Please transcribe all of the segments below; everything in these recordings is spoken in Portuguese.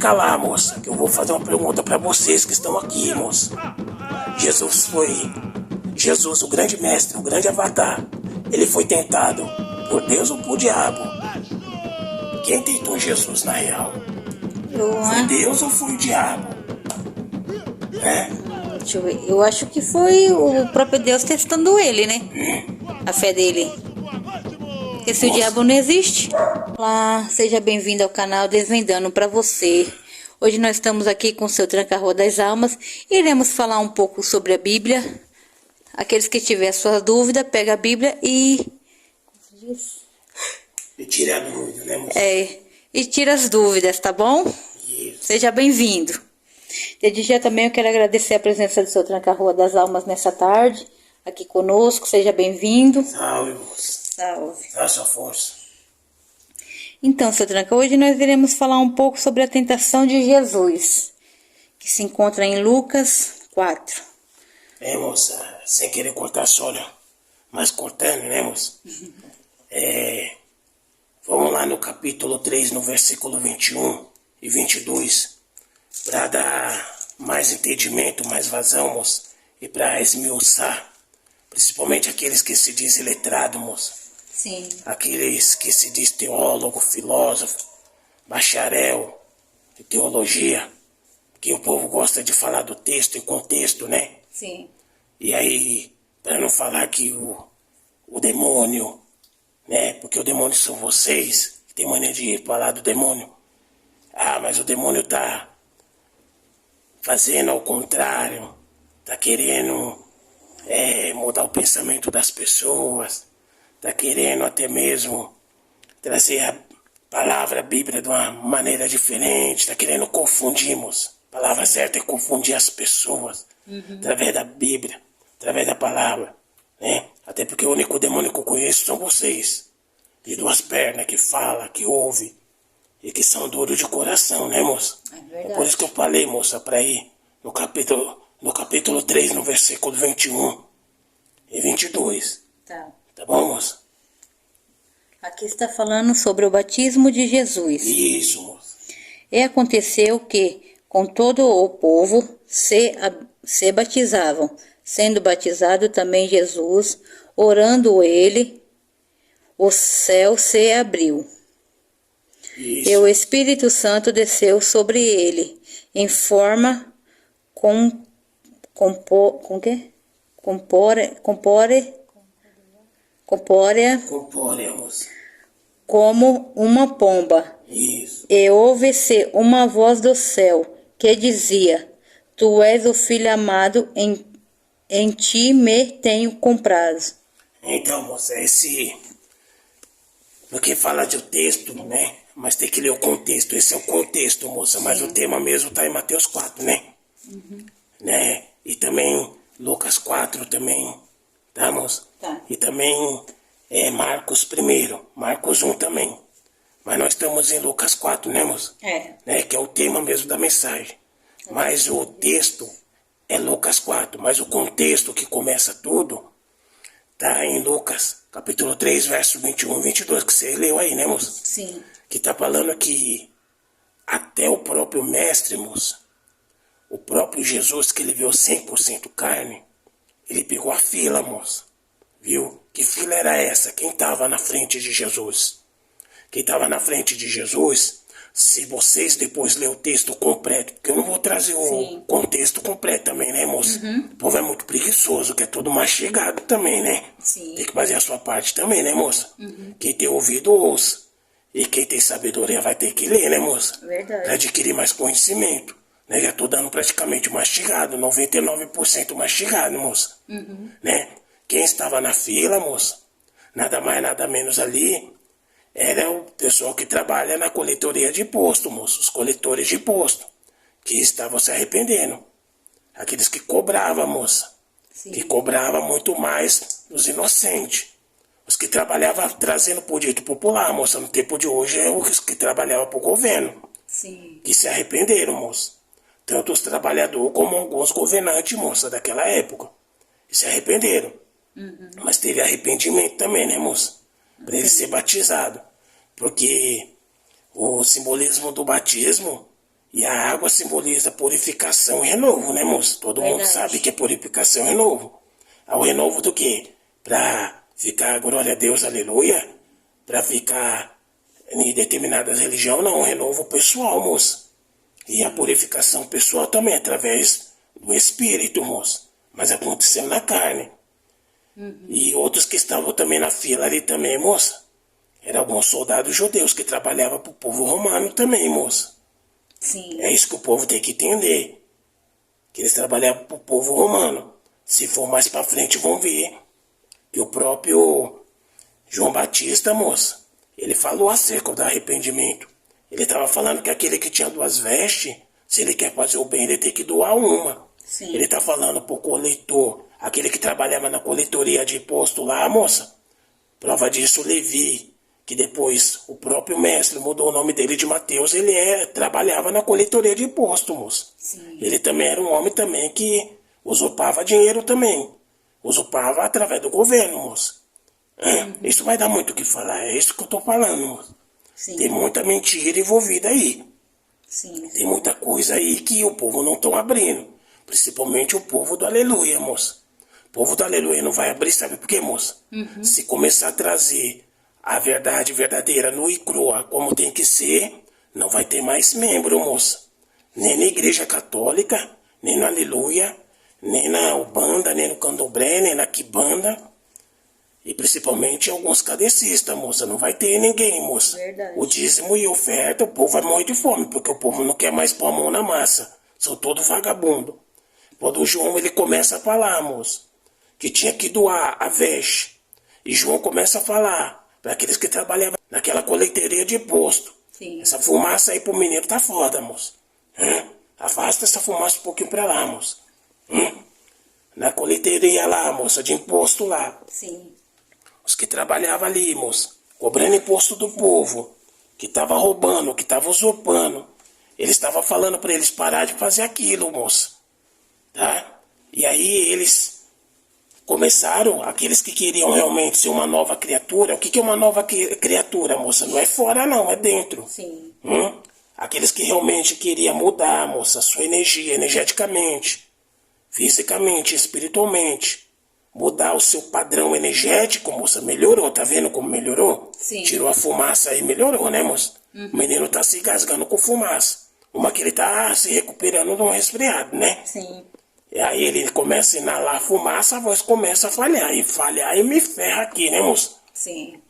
calar, moça, que eu vou fazer uma pergunta para vocês que estão aqui, moça. Jesus, o grande mestre, o grande avatar, ele foi tentado por Deus ou por diabo? Quem tentou Jesus na real? Foi Deus ou foi o diabo? Deixa eu ver. Eu acho que foi o próprio Deus testando ele, né? A fé dele. Porque se o diabo não existe. Olá, seja bem-vindo ao canal Desvendando para você. Hoje nós estamos aqui com o seu Tranca-Rua das Almas. Iremos falar um pouco sobre a Bíblia. Aqueles que tiverem sua dúvida, pega a Bíblia e... E tira a dúvida, né, moça? E tira as dúvidas, tá bom? Isso. Seja bem-vindo. Desde já também eu quero agradecer a presença do seu Tranca-Rua das Almas nessa tarde, aqui conosco. Seja bem-vindo. Salve, moça. Salve. Dá sua força. Então, seu Tranca, hoje nós iremos falar um pouco sobre a tentação de Jesus, que se encontra em Lucas 4. Moça, sem querer cortar só, olha, mas cortando, né, moça? Vamos lá no capítulo 3, no versículo 21 e 22, para dar mais entendimento, mais vazão, moça, e para esmiuçar, principalmente aqueles que se dizem letrado, moça. Sim. Aqueles que se diz teólogo, filósofo, bacharel de teologia, que o povo gosta de falar do texto e contexto, né? Sim. E aí, para não falar que o demônio, né? Porque o demônio são vocês, que tem mania de falar do demônio. Ah, mas o demônio tá fazendo ao contrário, tá querendo mudar o pensamento das pessoas, tá querendo até mesmo trazer a palavra, a Bíblia de uma maneira diferente, tá querendo confundirmos. A palavra certa é confundir as pessoas, através da Bíblia, através da palavra, né? Até porque o único demônio que eu conheço são vocês, de duas pernas, que fala, que ouve, e que são duros de coração, né, moça? É por isso que eu falei, moça, para ir no capítulo 3, no versículo 21 e 22. Tá bom, moça? Aqui está falando sobre o batismo de Jesus. Isso, moça. E aconteceu que, com todo o povo, se batizavam, sendo batizado também Jesus, orando ele, o céu se abriu. Isso. E o Espírito Santo desceu sobre ele, em forma corpórea, moça. como uma pomba. Isso. E ouve-se uma voz do céu, que dizia: Tu és o Filho amado, em ti me tenho comprado. Então, moça, porque fala de o texto, né? Mas tem que ler o contexto. Esse é o contexto, moça. Mas o tema mesmo tá em Mateus 4, né? Né? E também Lucas 4 também, tá, moça? Tá. E também Marcos 1, Marcos 1 também. Mas nós estamos em Lucas 4, né, moça? Né? Que é o tema mesmo da mensagem. Mas o texto é Lucas 4. Mas o contexto que começa tudo tá em Lucas, capítulo 3, verso 21 e 22, que você leu aí, né, moça? Sim. Que tá falando que até o próprio mestre, moça, o próprio Jesus, que ele viu 100% carne, ele pegou a fila, moça. Viu? Que fila era essa? Quem estava na frente de Jesus? Quem estava na frente de Jesus, se vocês depois lerem o texto completo, porque eu não vou trazer o contexto completo também, né, moça? O povo é muito preguiçoso, que é todo mastigado também, né? Sim. Tem que fazer a sua parte também, né, moça? Quem tem ouvido, ouça. E quem tem sabedoria vai ter que ler, né, moça? Verdade. Para adquirir mais conhecimento. Né? Já estou dando praticamente mastigado, 99% mastigado, moça. Né? Quem estava na fila, moça, nada mais, nada menos ali, era o pessoal que trabalha na coletoria de imposto, moço. Os coletores de imposto, que estavam se arrependendo. Aqueles que cobravam, moça. Sim. Que cobravam muito mais dos inocentes. Os que trabalhavam trazendo para o dito popular, moça. No tempo de hoje é os que trabalhavam para o governo. Sim. Que se arrependeram, moça. Tanto os trabalhadores como alguns governantes, moça, daquela época. E se arrependeram. Mas teve arrependimento também, né, moça? Para ele ser batizado. Porque o simbolismo do batismo E a água simboliza purificação e renovo, né, moça? Todo mundo sabe que é purificação e renovo. O renovo do quê? Pra ficar, glória a Deus, aleluia, pra ficar em determinadas religiões, não, renovo pessoal, moça. E a purificação pessoal também, através do Espírito, moça. Mas aconteceu na carne. E outros que estavam também na fila ali também, moça. Eram alguns soldados judeus que trabalhavam para o povo romano também, moça. Sim. É isso que o povo tem que entender. Que eles trabalhavam para o povo romano. Se for mais para frente, vão ver que o próprio João Batista, moça, ele falou acerca do arrependimento. Ele estava falando que aquele que tinha 2 vestes, se ele quer fazer o bem, ele tem que doar uma. Sim. Ele está falando para o coletor, aquele que trabalhava na coletoria de imposto lá, moça. Prova disso, Levi, que depois o próprio mestre mudou o nome dele de Mateus, ele trabalhava na coletoria de imposto, moça. Sim. Ele também era um homem também que usurpava dinheiro também. Usurpava através do governo, moça. Isso vai dar muito o que falar, é isso que eu estou falando, moça. Sim. Tem muita mentira envolvida aí. Sim. Tem muita coisa aí que o povo não está abrindo. Principalmente o povo do aleluia, moça. O povo do aleluia não vai abrir, sabe por quê, moça? Se começar a trazer a verdade verdadeira no e crua como tem que ser, não vai ter mais membro, moça. Nem na igreja católica, nem no aleluia, nem na Ubanda, nem no Candomblé, nem na Quibanda. E principalmente alguns cadecistas, moça. Não vai ter ninguém, moça. Verdade. O dízimo e a oferta, o povo vai morrer de fome, porque o povo não quer mais pôr a mão na massa. São todos vagabundos. Quando o João ele começa a falar, moça, que tinha que doar a veste. E João começa a falar para aqueles que trabalhavam naquela coleteria de imposto. Sim. Essa fumaça aí pro menino tá foda, moça. Afasta essa fumaça um pouquinho pra lá, moça. Na coleteria lá, moça, de imposto lá. Sim. Os que trabalhavam ali, moça, cobrando imposto do povo, que tava roubando, que tava usurpando. Ele estava falando para eles parar de fazer aquilo, moça. Tá? E aí eles começaram, aqueles que queriam realmente ser uma nova criatura. O que é uma nova criatura, moça? Não é fora não, é dentro. Sim. Aqueles que realmente queriam mudar, moça, sua energia, energeticamente, fisicamente, espiritualmente. Mudar o seu padrão energético, moça, melhorou, tá vendo como melhorou? Sim. Tirou a fumaça aí, melhorou, né, moça? O menino tá se engasgando com fumaça. Uma que ele tá se recuperando de um resfriado, né? Sim. E aí ele começa a inalar a fumaça, a voz começa a falhar. E falhar e me ferra aqui, né, moça? Sim.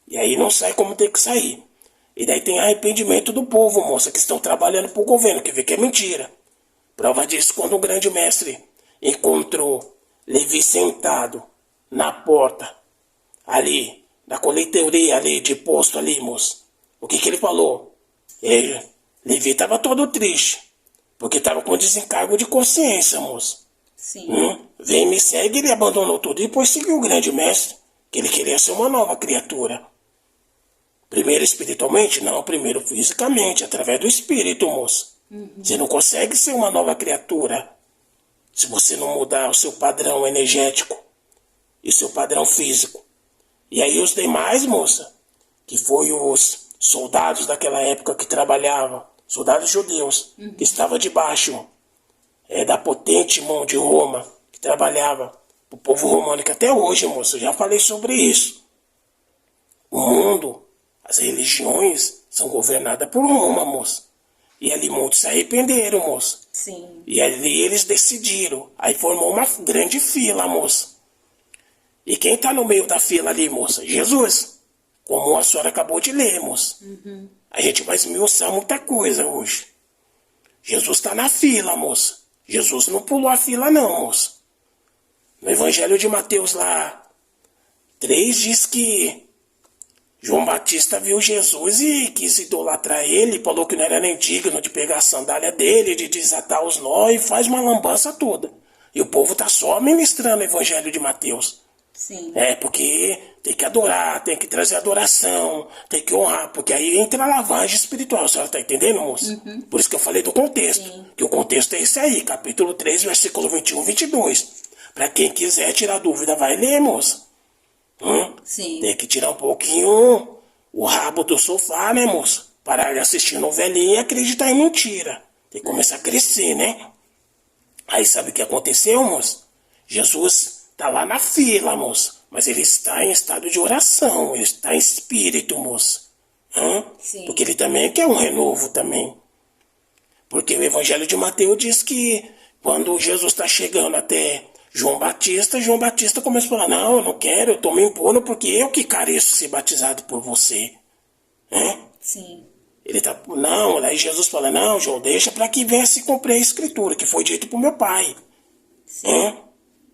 E aí não sai como tem que sair. E daí tem arrependimento do povo, moça, que estão trabalhando pro governo, que vê que é mentira. Prova disso quando o grande mestre encontrou Levi sentado na porta, ali, da coletoria ali, de posto ali, moça. O que ele falou? Levi estava todo triste, porque estava com desencargo de consciência, moça. Sim. Vem, me segue, ele abandonou tudo e depois seguiu o grande mestre, que ele queria ser uma nova criatura. Primeiro espiritualmente? Não, primeiro fisicamente, através do espírito, moça. Você não consegue ser uma nova criatura se você não mudar o seu padrão energético e o seu padrão físico. E aí os demais, moça, que foi os soldados daquela época que trabalhavam, soldados judeus, que estavam debaixo da potente mão de Roma, que trabalhava para o povo romano, que até hoje, moça, eu já falei sobre isso. O mundo, as religiões são governadas por Roma, moça. E ali muitos se arrependeram, moça. Sim. E ali eles decidiram. Aí formou uma grande fila, moça. E quem está no meio da fila ali, moça? Jesus. Como a senhora acabou de ler, moça. A gente vai esmiuçar muita coisa hoje. Jesus está na fila, moça. Jesus não pulou a fila não, moça. No Evangelho de Mateus lá 3 diz que João Batista viu Jesus e quis idolatrar ele, falou que não era nem digno de pegar a sandália dele, de desatar os nós e faz uma lambança toda. E o povo está só ministrando o Evangelho de Mateus. Sim. Porque tem que adorar, tem que trazer adoração, tem que honrar, porque aí entra a lavagem espiritual, a senhora está entendendo, moça? Por isso que eu falei do contexto, que o contexto é esse aí, capítulo 3, versículo 21 e 22. Para quem quiser tirar dúvida, vai ler, moça. Sim. Tem que tirar um pouquinho o rabo do sofá, né, moça? parar de assistir novelinha e acreditar em mentira. Tem que começar a crescer, né? Aí sabe o que aconteceu, moço? Jesus tá lá na fila, moço. Mas ele está em estado de oração. Ele está em espírito, moço. Sim. Porque ele também quer um renovo também. Porque o Evangelho de Mateus diz que quando Jesus está chegando até João Batista começa a falar, não, eu não quero, eu estou me impondo porque eu que careço ser batizado por você. Sim. Ele tá, não, aí Jesus fala, não, João, deixa para que venha se cumprir a escritura, que foi dito para o meu pai.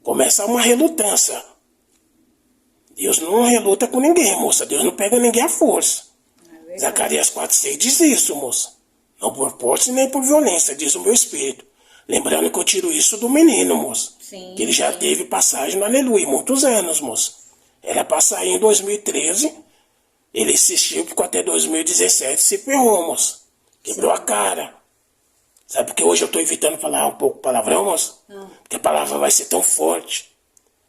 Começa uma relutância. Deus não reluta com ninguém, moça. Deus não pega ninguém à força. Zacarias 4,6 diz isso, moça. Não por força nem por violência, diz o meu espírito. Lembrando que eu tiro isso do menino, moça. Sim, que ele já teve passagem no Aleluia, muitos anos, moça. Era para sair em 2013, ele insistiu, ficou até 2017, se ferrou, moça. Quebrou a cara. Sabe por que hoje eu estou evitando falar um pouco palavrão, moça? Porque a palavra vai ser tão forte.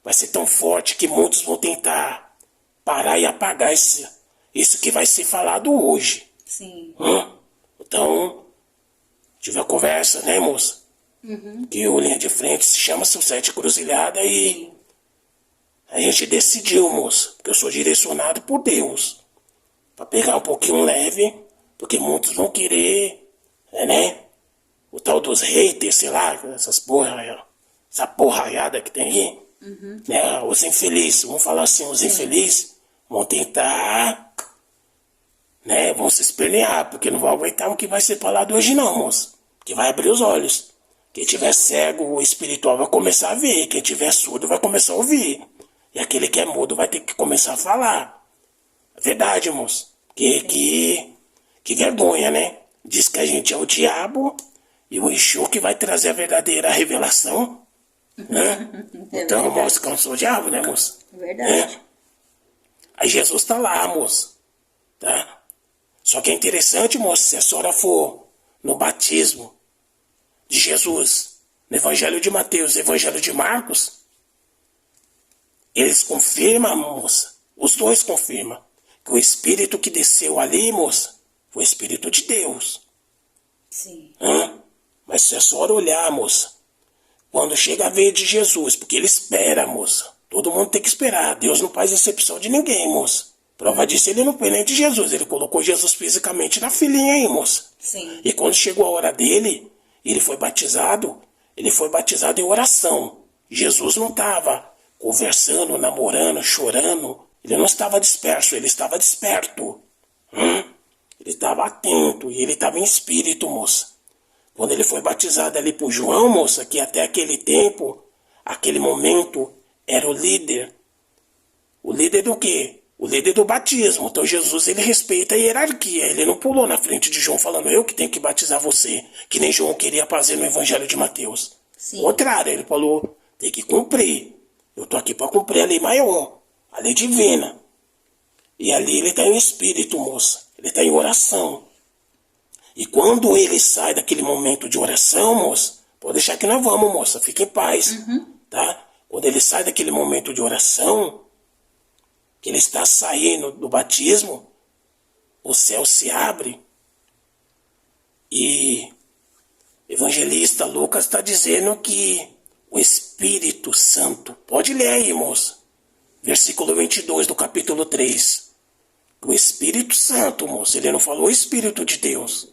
Vai ser tão forte que muitos vão tentar parar e apagar isso que vai ser falado hoje. Sim. Então, tive a conversa, né, moça? Que o Linha de Frente se chama Seu Sete Cruzilhada e a gente decidiu, moça, porque eu sou direcionado por Deus, para pegar um pouquinho leve, porque muitos vão querer, né, o tal dos haters, sei lá, essa porraiada que tem aí, né, os infelizes, vamos falar assim, os infelizes vão tentar, né, vão se espernear, porque não vão aguentar o que vai ser falado hoje não, moça, que vai abrir os olhos. Quem tiver cego ou espiritual vai começar a ver. Quem tiver surdo vai começar a ouvir. E aquele que é mudo vai ter que começar a falar. É verdade, moço. Que vergonha, né? Diz que a gente é o diabo e o Exu que vai trazer a verdadeira revelação. Né? Então, moço, que eu não sou o diabo, né, moço? Verdade. Aí Jesus tá lá, moço. Tá? Só que é interessante, moço, se a senhora for no batismo de Jesus, no Evangelho de Mateus, no Evangelho de Marcos, eles confirmam, moça, os dois confirmam, que o Espírito que desceu ali, moça, foi o Espírito de Deus. Sim. Mas se a senhora olhar, moça, quando chega a vez de Jesus, porque ele espera, moça, todo mundo tem que esperar, Deus não faz exceção de ninguém, moça. Prova disso, ele não foi nem de Jesus, ele colocou Jesus fisicamente na filhinha aí, moça. Sim. E quando chegou a hora dele, ele foi batizado em oração. Jesus não estava conversando, namorando, chorando. Ele não estava disperso, ele estava desperto. Ele estava atento e ele estava em espírito, moça. Quando ele foi batizado ali por João, moça, que até aquele tempo, aquele momento, era o líder. O líder do quê? O líder do batismo. Então Jesus, ele respeita a hierarquia. Ele não pulou na frente de João falando, eu que tenho que batizar você. Que nem João queria fazer no Evangelho de Mateus. Sim. O contrário, ele falou, tem que cumprir. Eu tô aqui para cumprir a lei maior, a lei divina. E ali ele está em espírito, moça. Ele está em oração. E quando ele sai daquele momento de oração, moça, pode deixar que nós vamos, moça. Fique em paz. Tá? Quando ele sai daquele momento de oração, que ele está saindo do batismo, o céu se abre e o evangelista Lucas está dizendo que o Espírito Santo, pode ler aí, moça, versículo 22 do capítulo 3, o Espírito Santo, moça, ele não falou o Espírito de Deus.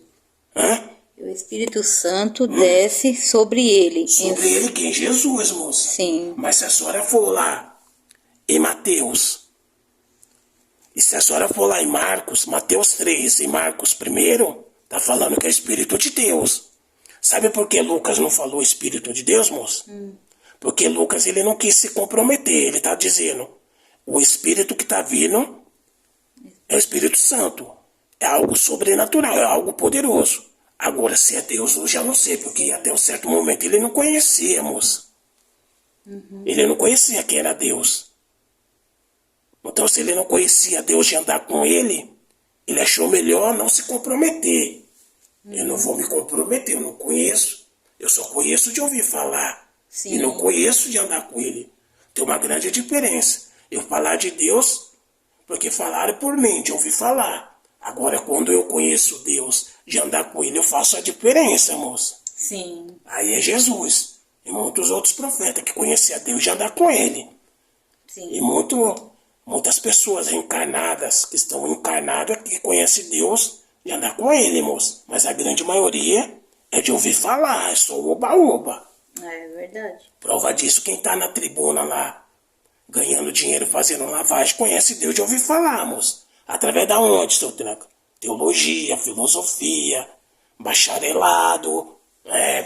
O Espírito Santo desce sobre ele. Sobre ele quem? Jesus, moça. Sim. Mas se a senhora for lá em Mateus, e se a senhora for lá em Marcos, Mateus 3 e Marcos 1, tá falando que é o Espírito de Deus. Sabe por que Lucas não falou Espírito de Deus, moça? Porque Lucas, ele não quis se comprometer. Ele tá dizendo, o Espírito que tá vindo é o Espírito Santo. É algo sobrenatural, é algo poderoso. Agora, se é Deus, eu já não sei, porque até um certo momento ele não conhecia, moça. Ele não conhecia quem era Deus. Então, se ele não conhecia Deus de andar com ele, ele achou melhor não se comprometer. Eu não vou me comprometer, eu não conheço. Eu só conheço de ouvir falar. Sim. E não conheço de andar com ele. Tem uma grande diferença. Eu falar de Deus, porque falaram por mim, de ouvir falar. Agora, quando eu conheço Deus, de andar com ele, eu faço a diferença, moça. Sim. Aí é Jesus. E muitos outros profetas que conheciam a Deus de andar com ele. Sim. E muitas pessoas reencarnadas, que estão encarnadas, que conhecem Deus, de andar com ele, moça. Mas a grande maioria é de ouvir falar, é só oba-oba. É verdade. Prova disso, quem tá na tribuna lá, ganhando dinheiro, fazendo lavagem, conhece Deus de ouvir falar, moça. Através da onde, seu tranca? Teologia, filosofia, bacharelado.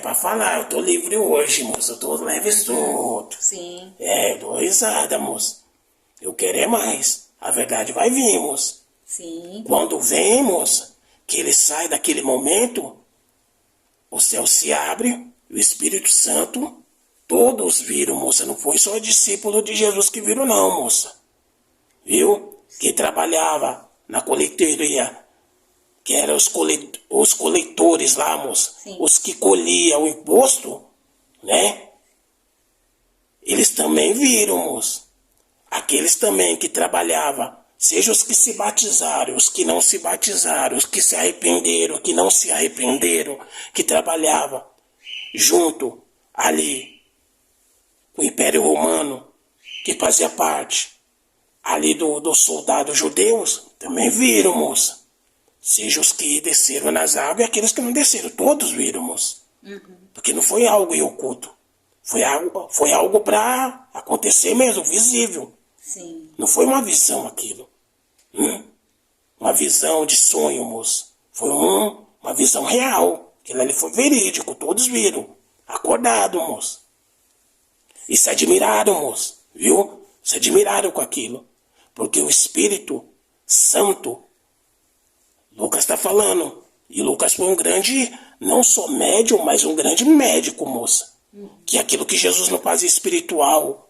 Pra falar, eu tô livre hoje, moça. Eu tô leve e solto. Sim. Dou risada, moça. Eu quero é mais. A verdade vai vir, moça. Sim. Quando vem, moça, que ele sai daquele momento, o céu se abre, o Espírito Santo, todos viram, moça. Não foi só discípulo de Jesus que viram, não, moça. Viu? Que trabalhava na coletoria, que eram os coletores lá, moça. Sim. Os que colhiam o imposto, né? Eles também viram, moça. Aqueles também que trabalhavam, seja os que se batizaram, os que não se batizaram, os que se arrependeram, que não se arrependeram, que trabalhavam junto ali com o Império Romano, que fazia parte ali dos soldados judeus, também viram, moça. Seja os que desceram nas águas e aqueles que não desceram, todos viram, moça. Porque não foi algo em oculto. Foi algo para acontecer mesmo, visível. Sim. Não foi uma visão aquilo. Uma visão de sonho, moça. Foi uma visão real. Aquilo ali foi verídico, todos viram. Acordado, moça. E se admiraram, moça. Viu? Se admiraram com aquilo. Porque o Espírito Santo, Lucas está falando. E Lucas foi um grande, não só médium, mas um grande médico, moça. Que aquilo que Jesus não fazia espiritual,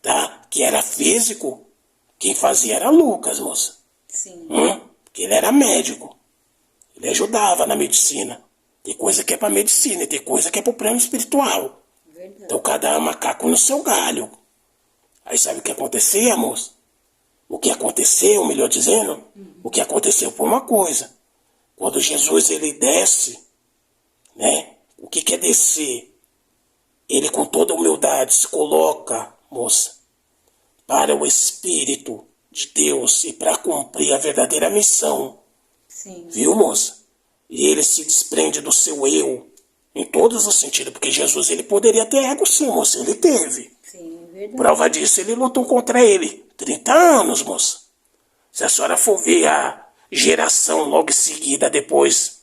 tá? Que era físico, quem fazia era Lucas, moça. Sim. Porque ele era médico. Ele ajudava na medicina. Tem coisa que é para medicina e tem coisa que é para o plano espiritual. Verdade. Então cada macaco no seu galho. Aí sabe o que acontecia, moça? O que aconteceu, melhor dizendo, o que aconteceu foi uma coisa. Quando Jesus ele desce, né? O que é descer? Ele com toda humildade se coloca, moça, para o Espírito de Deus e para cumprir a verdadeira missão. Sim. Viu, moça? E ele se desprende do seu eu, em todos os sentidos, porque Jesus ele poderia ter ego sim, moça, ele teve. Sim, verdade. Prova disso, ele lutou contra ele. 30 anos, moça. Se a senhora for ver a geração logo em seguida, depois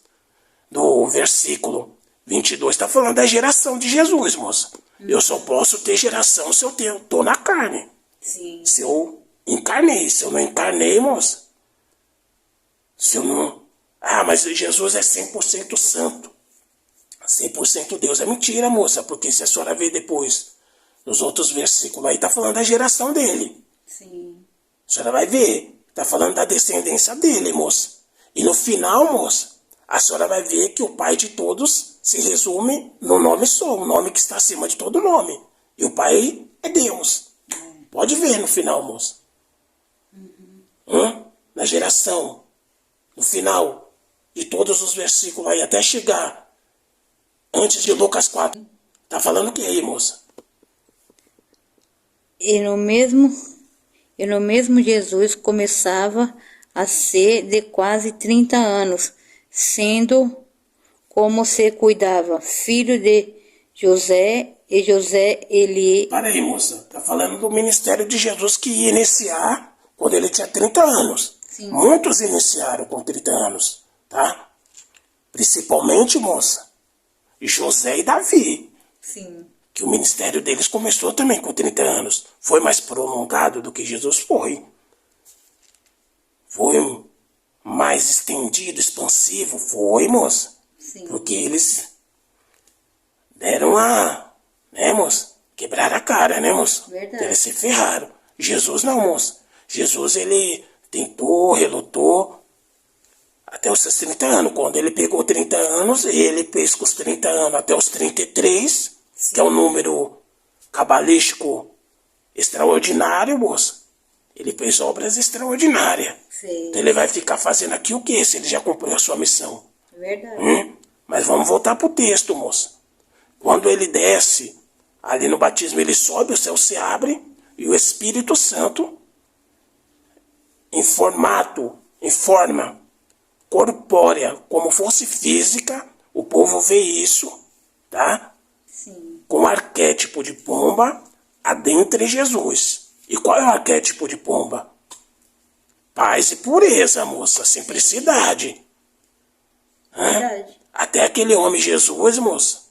do versículo 22, está falando da geração de Jesus, moça. Eu só posso ter geração se eu tô na carne. Sim. Se eu encarnei. Se eu não encarnei, moça. Se eu não... mas Jesus é 100% santo. 100% Deus. É mentira, moça. Porque se a senhora ver depois, nos outros versículos aí, está falando da geração dele. Sim. A senhora vai ver. Está falando da descendência dele, moça. E no final, moça, a senhora vai ver que o Pai de todos se resume no nome só. O nome que está acima de todo nome. E o Pai é Deus. Pode ver no final, moça. Na geração. No final. De todos os versículos aí, até chegar antes de Lucas 4. Tá falando o que aí, moça? E no mesmo Jesus começava a ser de quase 30 anos, sendo como se cuidava, filho de José, e José ele... Para aí, moça. Tá falando do ministério de Jesus que ia iniciar quando ele tinha 30 anos. Sim. Muitos iniciaram com 30 anos, tá? Principalmente, moça, José e Davi. Sim. Que o ministério deles começou também com 30 anos. Foi mais prolongado do que Jesus foi. Foi mais estendido, expansivo. Foi, moça. Sim. Porque eles deram né, moça? Quebraram a cara, né, moça? Verdade. Eles se ferraram. Jesus não, moça. Jesus, ele tentou, relutou até os seus 30 anos. Quando ele pegou 30 anos, ele fez com os 30 anos até os 33, que é um número cabalístico extraordinário, moça. Ele fez obras extraordinárias. Sei. Então ele vai ficar fazendo aqui o quê, se ele já cumpriu a sua missão? Verdade. Mas vamos voltar pro texto, moça. Quando ele desce, ali no batismo ele sobe, o céu se abre, e o Espírito Santo, em forma corpórea, como fosse física, o povo vê isso, tá? Sim. Com o arquétipo de pomba, adentra em Jesus. E qual é o arquétipo de pomba? Paz e pureza, moça, simplicidade. Verdade. Até aquele homem Jesus, moça,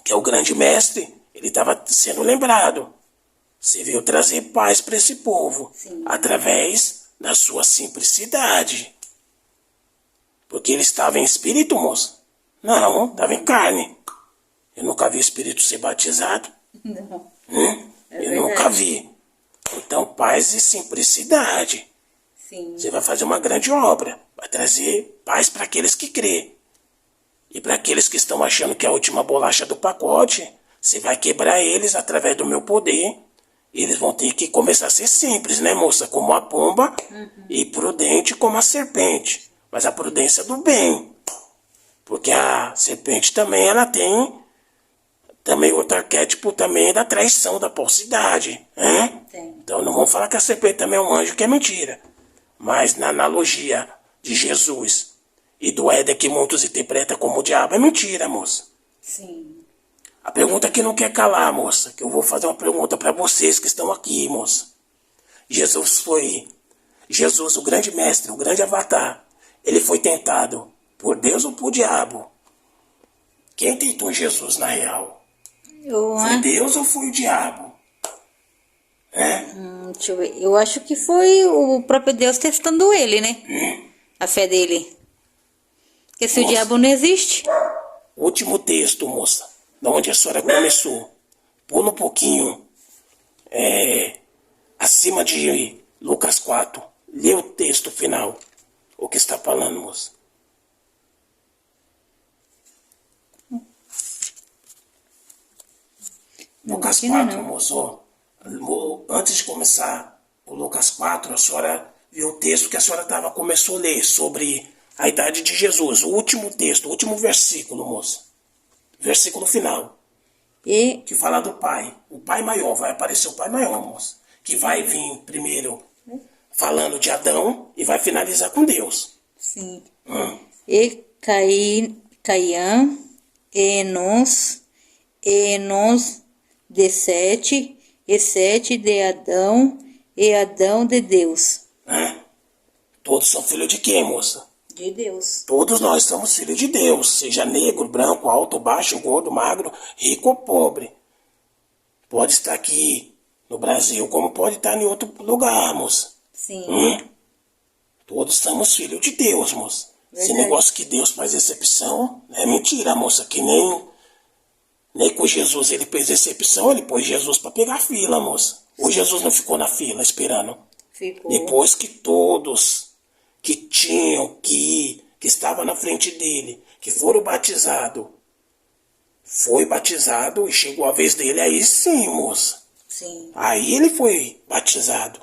que é o grande mestre, ele estava sendo lembrado. Você veio trazer paz para esse povo. Sim. Através da sua simplicidade. Porque ele estava em espírito, moça? Não, estava em carne. Eu nunca vi espírito ser batizado. Não. Eu nunca vi. Então, paz e simplicidade. Sim. Você vai fazer uma grande obra. Vai trazer paz para aqueles que crê. E para aqueles que estão achando que é a última bolacha do pacote, você vai quebrar eles através do meu poder. Eles vão ter que começar a ser simples, né, moça? Como a pomba e prudente como a serpente. Mas a prudência do bem. Porque a serpente também, ela tem também outro arquétipo também da traição, da falsidade. Tem. Então não vamos falar que a serpente também é um anjo, que é mentira. Mas na analogia de Jesus e do Éder que muitos interpretam como o diabo, é mentira, moça. Sim. A pergunta que não quer calar, moça, que eu vou fazer uma pergunta para vocês que estão aqui, moça. Jesus, o grande mestre, o grande avatar, ele foi tentado por Deus ou por diabo? Quem tentou Jesus na real? Foi Deus ou foi o diabo? Deixa eu ver. Eu acho que foi o próprio Deus testando ele, né? A fé dele. Porque se o diabo não existe. Último texto, moça, de onde a senhora começou. Pula um pouquinho acima de Lucas 4. Lê o texto final. O que está falando, moça? Lucas 4, moço. Antes de começar o Lucas 4, a senhora viu o texto que a senhora começou a ler sobre a idade de Jesus. O último texto, o último versículo, moça. Versículo final. Que fala do Pai. O Pai maior, vai aparecer o Pai maior, moça. Que vai vir primeiro falando de Adão e vai finalizar com Deus. Sim. E Caiã, Enos de Sete, e Sete de Adão, e Adão de Deus. Todos são filhos de quem, moça? De Deus. Todos nós somos filhos de Deus, seja negro, branco, alto, baixo, gordo, magro, rico ou pobre. Pode estar aqui no Brasil, como pode estar em outro lugar, moça. Sim. Todos somos filhos de Deus, moça. Verdade. Esse negócio que Deus faz excepção é mentira, moça. Que nem com Jesus ele fez excepção, ele pôs Jesus para pegar fila, moça. Ou Jesus não ficou na fila esperando? Ficou. Depois que todos que tinham que ir, que estavam na frente dele, que foram batizados, foi batizado e chegou a vez dele, aí sim, moça. Sim. Aí ele foi batizado.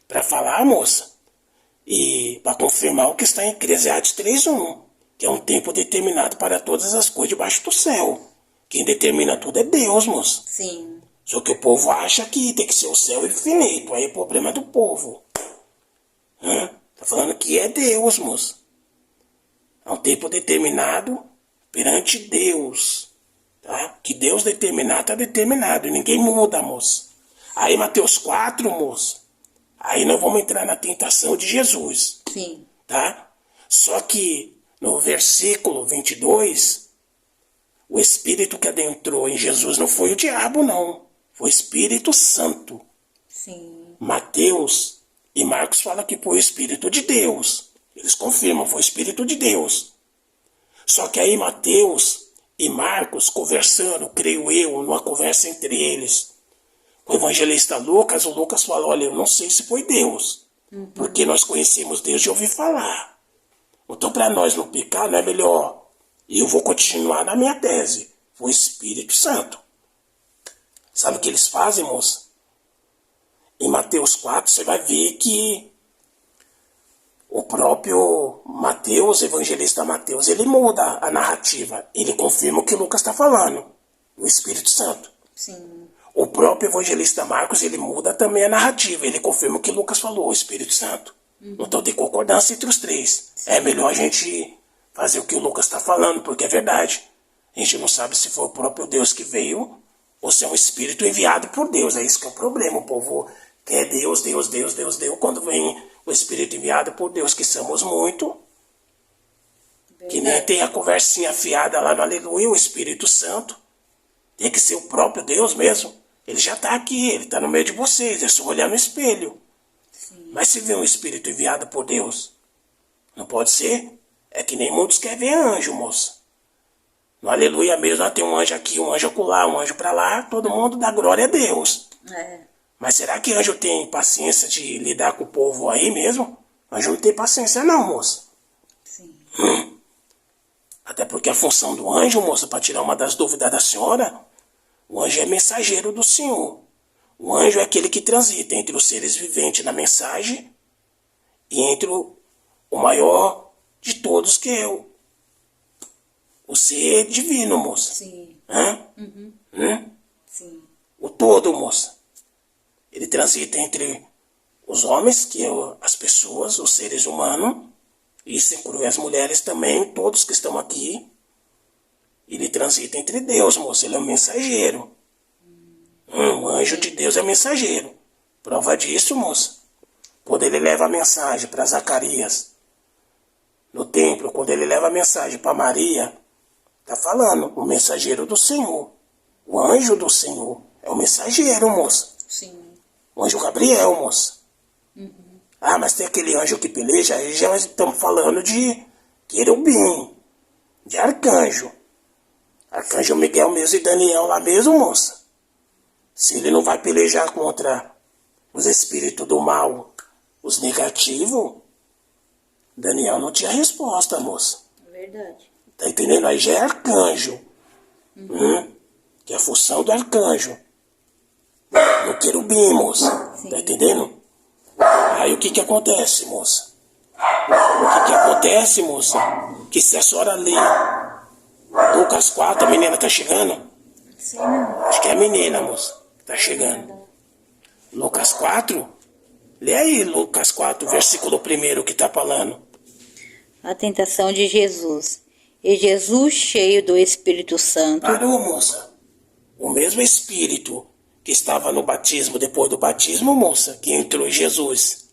Para falar, moça, e para confirmar o que está em Eclesiastes 3:1, que é um tempo determinado para todas as coisas debaixo do céu. Quem determina tudo é Deus, moça. Sim. Só que o povo acha que tem que ser o céu infinito, aí é problema do povo. Tá falando que é Deus, moça. É um tempo determinado perante Deus. Tá? Que Deus determinar, está determinado. E ninguém muda, moça. Aí Mateus 4, moça. Aí nós vamos entrar na tentação de Jesus. Sim. Tá? Só que no versículo 22, o Espírito que adentrou em Jesus não foi o diabo, não. Foi o Espírito Santo. Sim. Mateus e Marcos falam que foi o Espírito de Deus. Eles confirmam, foi o Espírito de Deus. Só que aí Mateus e Marcos conversando, creio eu, numa conversa entre eles, com o evangelista Lucas, o Lucas falou, olha, eu não sei se foi Deus, porque nós conhecemos Deus de ouvir falar. Então, para nós não pecar, não é melhor? E eu vou continuar na minha tese. Foi o Espírito Santo. Sabe o que eles fazem, moça? Em Mateus 4, você vai ver que próprio Mateus, evangelista Mateus, ele muda a narrativa. Ele confirma o que Lucas está falando, o Espírito Santo. Sim. O próprio evangelista Marcos, ele muda também a narrativa. Ele confirma o que Lucas falou, o Espírito Santo. Então tem concordância entre os três. É melhor a gente fazer o que o Lucas está falando, porque é verdade. A gente não sabe se foi o próprio Deus que veio ou se é um Espírito enviado por Deus. É isso que é o problema. O povo quer Deus, Deus, Deus, Deus, Deus. Quando vem o Espírito enviado por Deus, que somos muito, que nem tem a conversinha afiada lá no Aleluia, o Espírito Santo. Tem que ser o próprio Deus mesmo. Ele já está aqui, ele está no meio de vocês. É só olhar no espelho. Sim. Mas se vê um Espírito enviado por Deus, não pode ser? É que nem muitos querem ver anjo, moça. No Aleluia mesmo, tem um anjo aqui, um anjo acolá, um anjo para lá. Todo mundo dá glória a Deus. É. Mas será que anjo tem paciência de lidar com o povo aí mesmo? Anjo não tem paciência não, moça. Sim. Até porque a função do anjo, moça, para tirar uma das dúvidas da senhora, o anjo é mensageiro do Senhor. O anjo é aquele que transita entre os seres viventes na mensagem e entre o maior de todos, que é o ser divino, moça. Sim. Sim. O todo, moça. Ele transita entre os homens, que é as pessoas, os seres humanos, e isso inclui as mulheres também, todos que estão aqui. Ele transita entre Deus, moça. Ele é um mensageiro. O anjo de Deus é mensageiro. Prova disso, moça. Quando ele leva a mensagem para Zacarias, no templo, quando ele leva a mensagem para Maria, está falando, o mensageiro do Senhor. O anjo do Senhor é o mensageiro, moça. Sim. O anjo Gabriel, moça. Ah, mas tem aquele anjo que peleja, aí já estamos falando de querubim, de arcanjo. Arcanjo Miguel mesmo e Daniel lá mesmo, moça. Se ele não vai pelejar contra os espíritos do mal, os negativos, Daniel não tinha resposta, moça. Verdade. Tá entendendo? Aí já é arcanjo. Que é a função do arcanjo. No querubim, moça. Sim. Tá entendendo? Aí o que acontece, moça? O que acontece, moça? Que se a senhora ler Lucas 4, a menina tá chegando? Sim, não. Acho que é a menina, moça. Tá chegando. Lucas 4? Lê aí Lucas 4, versículo 1 que tá falando. A tentação de Jesus. E Jesus, cheio do Espírito Santo. Parou, moça. O mesmo Espírito que estava no batismo, depois do batismo, moça, que entrou em Jesus,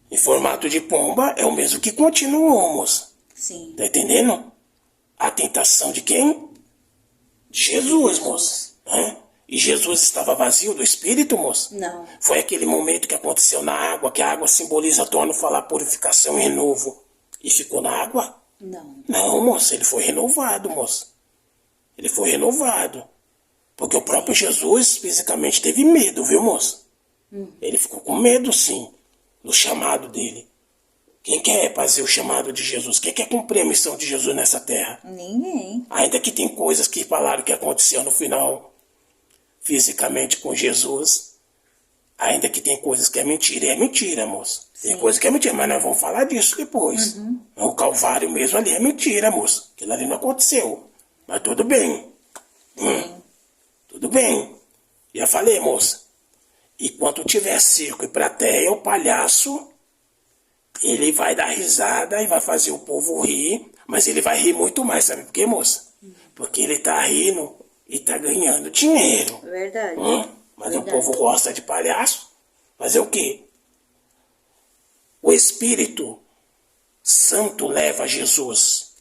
em formato de pomba, é o mesmo que continuou, moça. Sim. Tá entendendo? A tentação de quem? De Jesus, moça. E Jesus estava vazio do Espírito, moça? Não. Foi aquele momento que aconteceu na água, que a água simboliza, torna falar purificação e renovo. E ficou na água? Não. Não, moça, ele foi renovado, moça. Ele foi renovado. Porque o próprio Jesus fisicamente teve medo, viu, moça? Ele ficou com medo, sim, do chamado dele. Quem quer fazer o chamado de Jesus? Quem quer cumprir a missão de Jesus nessa terra? Ninguém. Ainda que tem coisas que falaram que aconteceu no final, fisicamente com Jesus. Ainda que tem coisas que é mentira, moça. Tem Sim. coisa que é mentira, mas nós vamos falar disso depois. O Calvário mesmo ali é mentira, moça. Aquilo ali não aconteceu. Mas tudo bem. Tudo bem. Já falei, moça. E quando tiver circo e plateia, o palhaço, ele vai dar risada e vai fazer o povo rir, mas ele vai rir muito mais, sabe por quê, moça? Porque ele tá rindo e tá ganhando dinheiro. Verdade. Mas Verdade. o povo gosta de palhaço. Fazer o quê? O Espírito Santo leva Jesus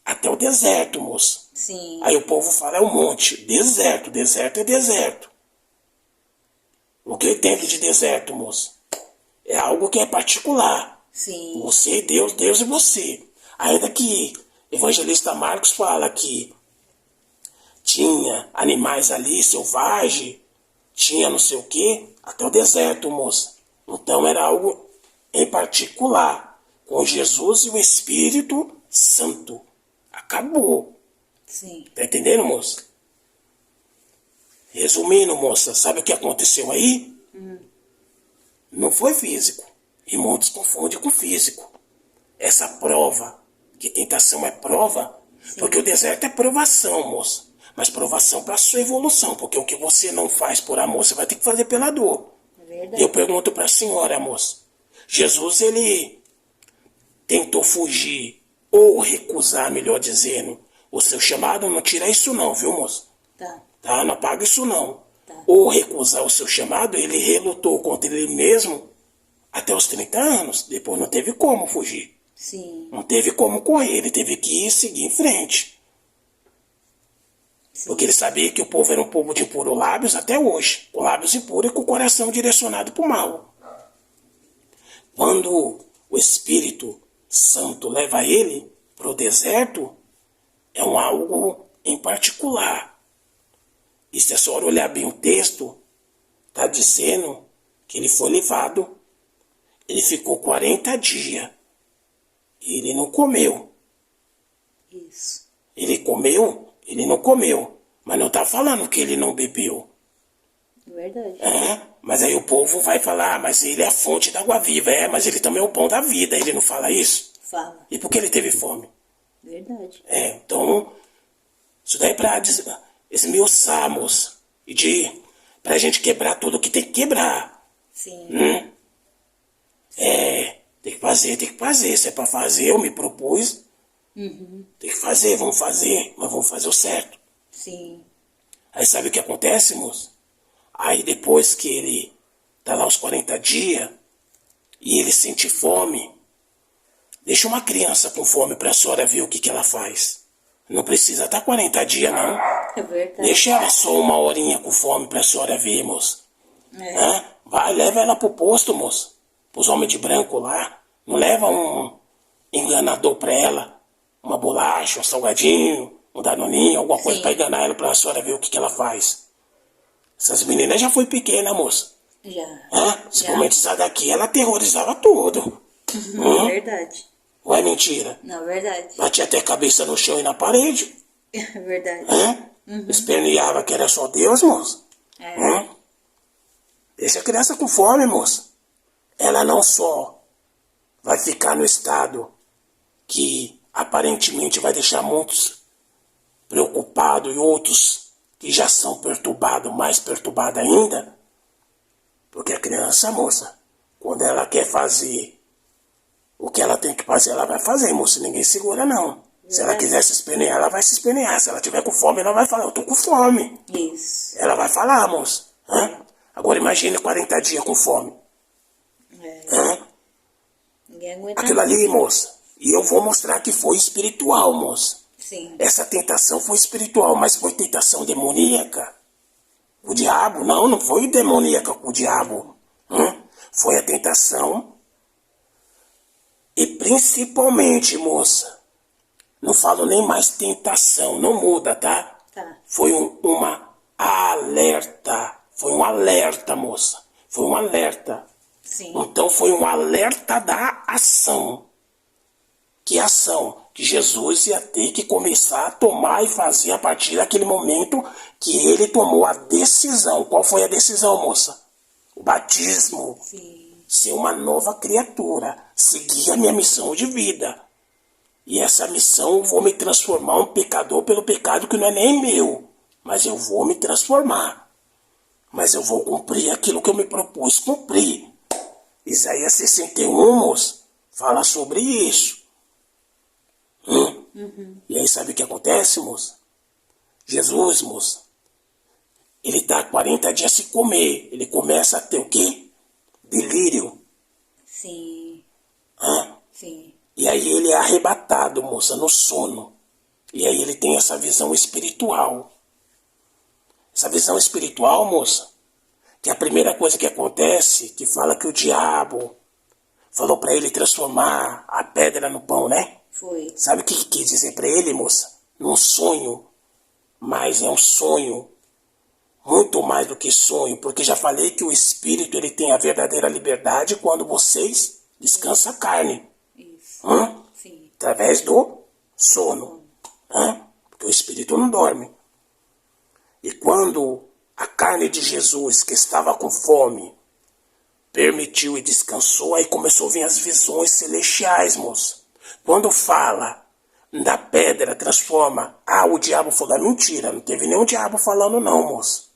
até o deserto, moça. Sim. Aí o povo fala, é um monte. Deserto, deserto é deserto. O que entende de deserto, moça? É algo que é particular. Sim. Você e Deus, Deus e você. Ainda que evangelista Marcos fala que tinha animais ali, selvagem, tinha não sei o quê, até o deserto, moça. Então era algo em particular, com Jesus e o Espírito Santo. Acabou. Sim. Tá entendendo, moça? Resumindo, moça, sabe o que aconteceu aí? Não foi físico. E muitos confundem com físico. essa prova, que tentação é prova, porque o deserto é provação, moça. Mas provação para sua evolução, porque o que você não faz por amor, você vai ter que fazer pela dor. É verdade. Eu pergunto para a senhora, moça. Jesus, ele tentou fugir, ou recusar, melhor dizendo, o seu chamado, não tira isso não, viu, moça? Tá? Não apaga isso não. Tá. Ou recusar o seu chamado, ele relutou contra ele mesmo até os 30 anos. Depois não teve como fugir. Sim. Não teve como correr, ele teve que ir seguir em frente. Sim. Porque ele sabia que o povo era um povo de impuros lábios até hoje. Com lábios impuros e com o coração direcionado para o mal. Quando o Espírito Santo leva ele para o deserto, é um algo em particular. E se a senhora olhar bem o texto, está dizendo que ele foi levado, ele ficou 40 dias. E ele não comeu. Isso. Ele comeu? Ele não comeu. Mas não está falando que ele não bebeu. Verdade. Mas aí o povo vai falar, mas ele é a fonte da água viva. Mas ele também é o pão da vida. Ele não fala isso? Fala. E por que ele teve fome? Verdade. Então, isso daí é para esmiuçar, moça. E pra gente quebrar tudo que tem que quebrar. Sim. Tem que fazer. Se é pra fazer, eu me propus. Uhum. Tem que fazer, vamos fazer. Mas vamos fazer o certo. Sim. Aí sabe o que acontece, moça? Aí depois que ele tá lá os 40 dias e ele sente fome, deixa uma criança com fome pra senhora ver o que ela faz. Não precisa estar 40 dias, não. É verdade. Deixa ela só uma horinha com fome pra senhora ver, moça. Vai, leva ela pro posto, moça. Pros homens de branco lá. Não leva um enganador pra ela. Uma bolacha, um salgadinho, um danoninho, alguma coisa pra enganar ela pra senhora ver o que ela faz. Essas meninas já foi pequena, moça. Já. Principalmente essa daqui, ela aterrorizava tudo. Verdade. Ou é mentira? Não, verdade. Batia até a cabeça no chão e na parede. É verdade. Esperneava que era só Deus, moça. Deixa a criança com fome, moça. Ela não só vai ficar no estado que aparentemente vai deixar muitos preocupados e outros que já são perturbados, mais perturbados ainda. Porque a criança, moça, quando ela quer fazer o que ela tem que fazer, ela vai fazer, moça. Ninguém segura, não. Se ela quiser se espernear, ela vai se espernear. Se ela tiver com fome, ela vai falar, eu tô com fome. Isso. Ela vai falar, moça. Agora imagine 40 dias com fome. Ninguém aguenta. Aquilo ali, moça. E eu vou mostrar que foi espiritual, moça. Sim. Essa tentação foi espiritual, mas foi tentação demoníaca. O diabo, não foi demoníaca com o diabo. Foi a tentação. E principalmente, moça, não falo nem mais tentação, não muda, tá? Tá. Foi uma alerta. Foi um alerta, moça. Foi um alerta. Sim. Então foi um alerta da ação. Que ação? Que Jesus ia ter que começar a tomar e fazer a partir daquele momento que ele tomou a decisão. Qual foi a decisão, moça? O batismo. Sim. Ser uma nova criatura. Seguir a minha missão de vida. E essa missão eu vou me transformar um pecador pelo pecado que não é nem meu. Mas eu vou me transformar. Mas eu vou cumprir aquilo que eu me propus cumprir. Isaías 61, moça, fala sobre isso. E aí sabe o que acontece, moça? Jesus, moça, ele está 40 dias sem comer. Ele começa a ter o quê? Delírio. Sim. Sim. E aí ele é arrebatado, moça, no sono. E aí ele tem essa visão espiritual. Essa visão espiritual, moça, que a primeira coisa que acontece, que fala que o diabo falou para ele transformar a pedra no pão, né? Foi. Sabe o que quis dizer para ele, moça? Num sonho. Mas é um sonho. Muito mais do que sonho. Porque já falei que o espírito ele tem a verdadeira liberdade quando vocês descansam a carne. Isso. Sim. Através do sono. Porque o espírito não dorme. E quando a carne de Jesus, que estava com fome, permitiu e descansou, aí começou a vir as visões celestiais, moça. Quando fala da pedra, transforma. Ah, o diabo falou, é mentira. Não teve nenhum diabo falando não, moço.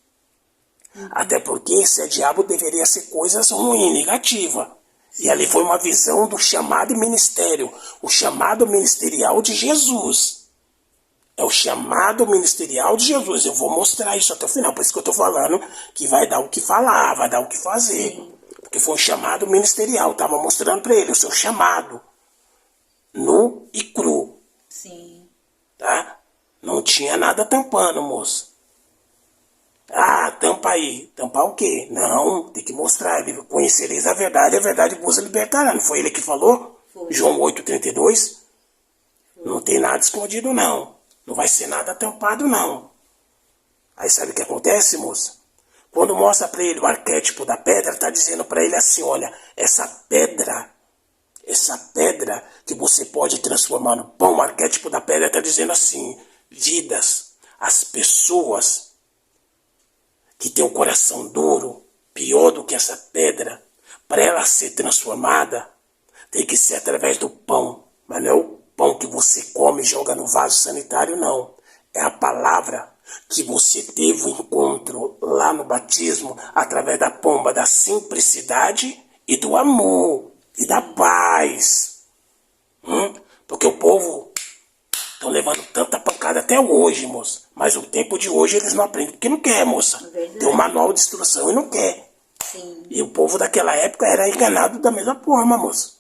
Até porque se é diabo deveria ser coisas ruins, negativas. E ali foi uma visão do chamado ministério. O chamado ministerial de Jesus. É o chamado ministerial de Jesus. Eu vou mostrar isso até o final. Por isso que eu estou falando que vai dar o que falar, vai dar o que fazer. Sim. Porque foi um chamado ministerial. Estava mostrando para ele o seu chamado. Nu e cru. Sim. Tá? Não tinha nada tampando, moço. Ah, tampa aí. Tampar o quê? Não, tem que mostrar. Conhecereis a verdade vos libertará. Não foi ele que falou? Foi. João 8,32. Não tem nada escondido, não. Não vai ser nada tampado, não. Aí sabe o que acontece, moça? Quando mostra para ele o arquétipo da pedra, está dizendo para ele assim, olha, essa pedra que você pode transformar no pão, o arquétipo da pedra está dizendo assim, vidas, as pessoas que têm um coração duro, pior do que essa pedra, para ela ser transformada, tem que ser através do pão, mas não é o pão que você come e joga no vaso sanitário, não. É a palavra que você teve o encontro lá no batismo, através da pomba da simplicidade e do amor e da paz. Porque o povo estão levando tanta pancada até hoje, moça. Mas o tempo de hoje eles não aprendem, porque não quer, moça. Tem um manual de instrução e não quer. Sim. E o povo daquela época era enganado da mesma forma, moça.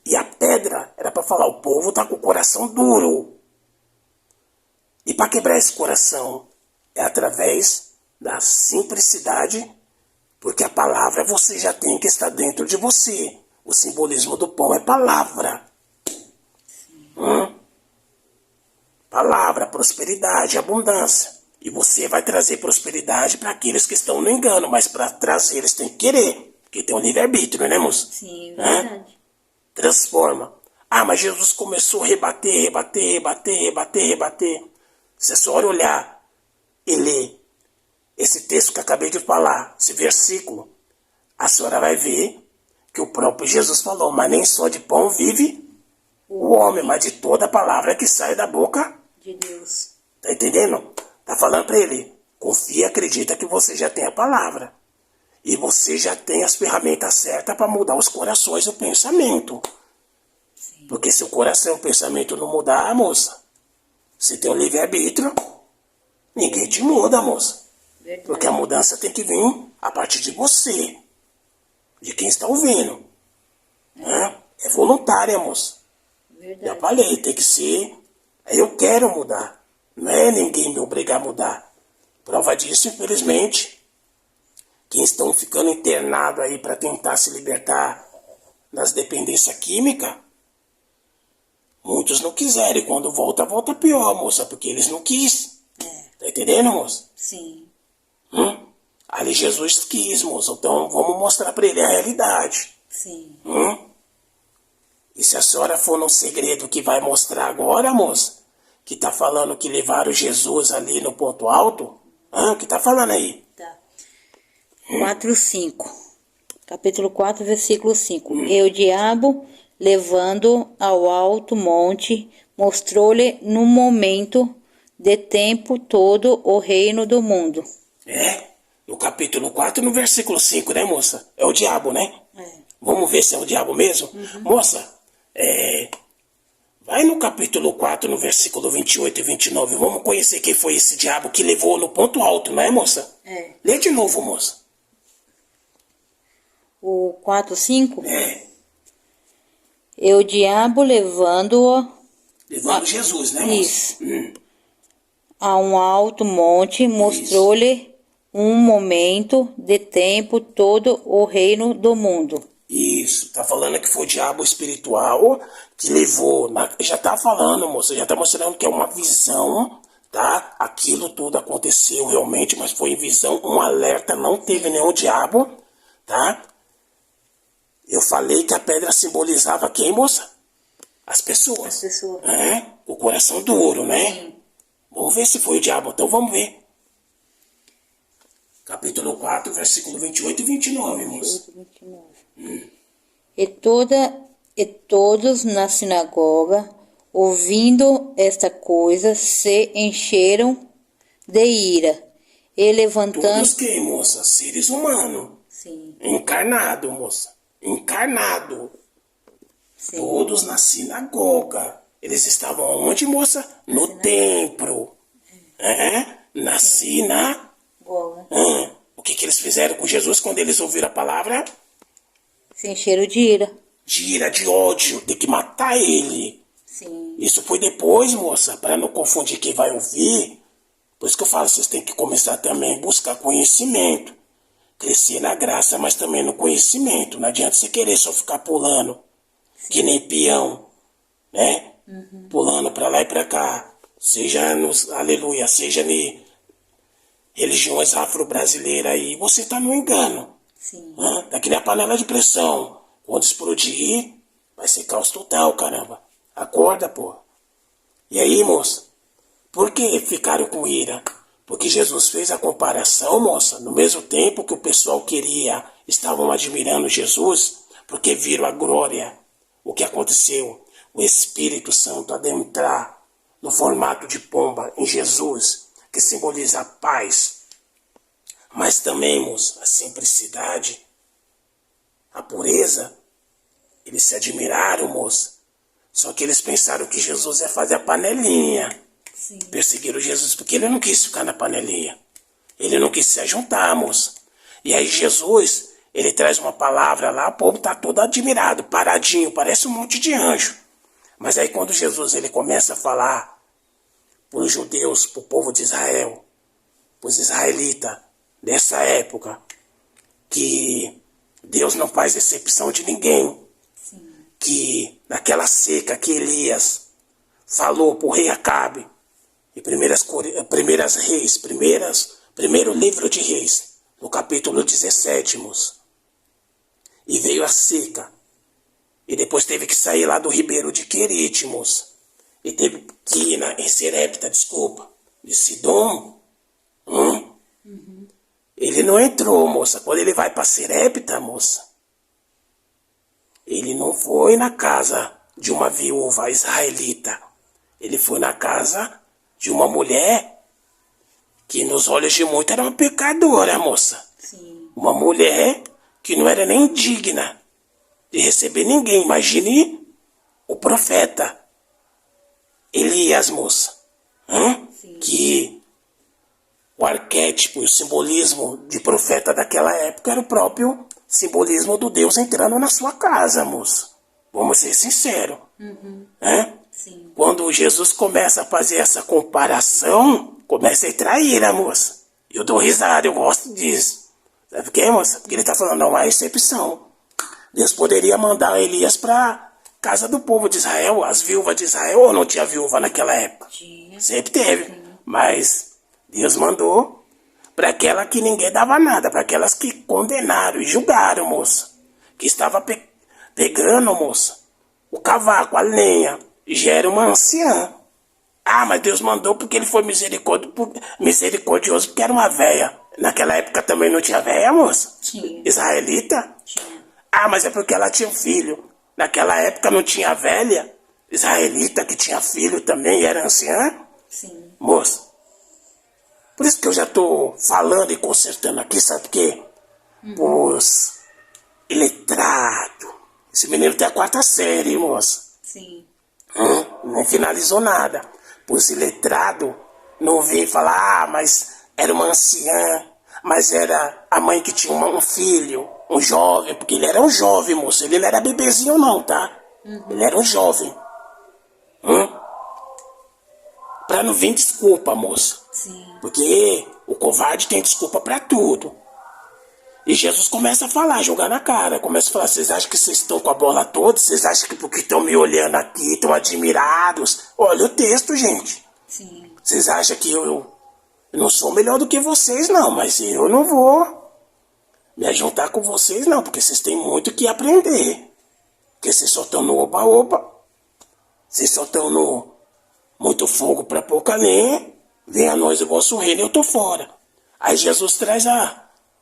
E a pedra era para falar, o povo está com o coração duro. E para quebrar esse coração é através da simplicidade, porque a palavra você já tem que estar dentro de você. O simbolismo do pão é palavra. Palavra, prosperidade, abundância. E você vai trazer prosperidade para aqueles que estão no engano, mas para trazer eles têm que querer, porque tem um livre-arbítrio, né, moça? Sim, verdade. Transforma. Ah, mas Jesus começou a rebater. Se a senhora olhar e ler esse texto que eu acabei de falar, esse versículo, a senhora vai ver que o próprio Jesus falou, mas nem só de pão vive o homem, mas de toda a palavra que sai da boca de Deus. Tá entendendo? Tá falando para ele, confia, acredita que você já tem a palavra. E você já tem as ferramentas certas para mudar os corações e o pensamento. Sim. Porque se o coração e o pensamento não mudar, moça, você tem um livre-arbítrio, ninguém te muda, moça. Verdade. Porque a mudança tem que vir a partir de você, de quem está ouvindo. É voluntária, moça. Verdade. Já falei, tem que ser, eu quero mudar. Não é ninguém me obrigar a mudar. Prova disso, infelizmente, quem estão ficando internados aí para tentar se libertar das dependências químicas, muitos não quiserem. Quando volta pior, moça, porque eles não quis. Tá entendendo, moça? Sim. Ali Jesus quis, moça. Então vamos mostrar para ele a realidade. Sim. E se a senhora for no segredo que vai mostrar agora, moça, que tá falando que levaram Jesus ali no ponto alto, o que tá falando aí? Tá. 4:5. Capítulo 4, versículo 5. E o diabo, levando ao alto monte, mostrou-lhe no momento de tempo todo o reino do mundo. No capítulo 4, no versículo 5, né, moça? É o diabo, né? Vamos ver se é o diabo mesmo? Moça, vai no capítulo 4, no versículo 28 e 29. Vamos conhecer quem foi esse diabo que levou no ponto alto, não é, moça? Lê de novo, moça. O 4:5? E o diabo levando Jesus, né, moça? Isso. A um alto monte, mostrou-lhe um momento de tempo todo o reino do mundo. Isso, tá falando que foi o diabo espiritual que levou, já tá falando, moça, já tá mostrando que é uma visão, tá? Aquilo tudo aconteceu realmente, mas foi em visão, um alerta, não teve nenhum diabo, tá? Eu falei que a pedra simbolizava quem, moça? As pessoas. As pessoas. O coração duro, né? Sim. Vamos ver se foi o diabo, então vamos ver. Capítulo 4, versículo 28 e 29, moça. 29. E todos na sinagoga, ouvindo esta coisa, se encheram de ira. E levantando... Todos quem, moça? Seres humanos. Sim, Encarnado, moça. Encarnado. sim. Todos na sinagoga. Eles estavam onde, moça? No templo. Na sinagoga. Goga. O que eles fizeram com Jesus quando eles ouviram a palavra? Se encheram de ira. De ira, de ódio. Tem que matar ele. Sim, Isso foi depois, moça, para não confundir quem vai ouvir. Por isso que eu falo, vocês têm que começar também a buscar conhecimento. Crescer na graça, mas também no conhecimento. Não adianta você querer só ficar pulando, que nem peão, né? Pulando pra lá e pra cá. Seja nos, aleluia, seja em religiões afro-brasileiras aí, você tá no engano. sim. Tá que nem a panela de pressão. Quando explodir, vai ser caos total, caramba. Acorda, pô. E aí, moça? Por que ficaram com ira? Porque Jesus fez a comparação, moça, no mesmo tempo que o pessoal estavam admirando Jesus, porque viram a glória, o que aconteceu, o Espírito Santo adentrar no formato de pomba em Jesus, que simboliza a paz, mas também, moça, a simplicidade, a pureza. Eles se admiraram, moça, só que eles pensaram que Jesus ia fazer a panelinha. Sim. Perseguiram Jesus porque ele não quis ficar na panelinha. Ele não quis se juntar, moça. E aí Jesus, ele traz uma palavra lá, o povo tá todo admirado, paradinho, parece um monte de anjo. Mas aí quando Jesus ele começa a falar para os judeus, para o povo de Israel, para os israelitas dessa época, que Deus não faz exceção de ninguém. Sim. Que naquela seca que Elias falou para o rei Acabe, em primeiro livro de Reis, no capítulo 17, moça. E veio a seca. E depois teve que sair lá do ribeiro de Querite, moça. E teve que ir em Serepta, de Sidom. Ele não entrou, moça. Quando ele vai para Serepta, moça, ele não foi na casa de uma viúva israelita. Ele foi na casa de uma mulher que nos olhos de muitos era uma pecadora, moça. Sim. Uma mulher que não era nem digna de receber ninguém. Imagine o profeta Elias, moça. Que o arquétipo e o simbolismo de profeta daquela época era o próprio simbolismo do Deus entrando na sua casa, moça. Vamos ser sinceros. Sim. Quando Jesus começa a fazer essa comparação, começa a entrar ira, moça. Eu dou risada, eu gosto disso. Sabe por quê, moça? Porque ele está falando, não há exceção. Deus poderia mandar Elias para casa do povo de Israel, as viúvas de Israel, ou não tinha viúva naquela época? Tinha. Sempre teve. Mas Deus mandou para aquela que ninguém dava nada, para aquelas que condenaram e julgaram, moça. Que estava pegando, moça, o cavaco, a lenha, e já era uma anciã. Ah, mas Deus mandou porque ele foi misericordioso porque era uma véia. Naquela época também não tinha véia, moça? Tinha. Israelita? Tinha. Ah, mas é porque ela tinha um filho. Naquela época não tinha velha israelita que tinha filho também e era anciã? Sim. Moça, por isso que eu já estou falando e consertando aqui, sabe por quê? Os iletrados. Esse menino tem a 4ª série, moça. Sim. Não finalizou nada. Os iletrados não vêm falar, mas era uma anciã, mas era a mãe que tinha um filho, um jovem, porque ele era um jovem, moça. Ele não era bebezinho não, tá? Ele era um jovem. Pra não vir desculpa, moça. Sim. Porque o covarde tem desculpa pra tudo. E Jesus começa a falar, jogar na cara. Começa a falar, vocês acham que vocês estão com a bola toda? Vocês acham que porque estão me olhando aqui, estão admirados? Olha o texto, gente. Sim. Vocês acham que eu não sou melhor do que vocês, não. Mas eu não vou me juntar com vocês, não. Porque vocês têm muito que aprender. Porque vocês só estão no oba-oba. Vocês só estão no muito fogo para pouca lenha. Venha a nós o vosso reino e eu tô fora. Aí Jesus traz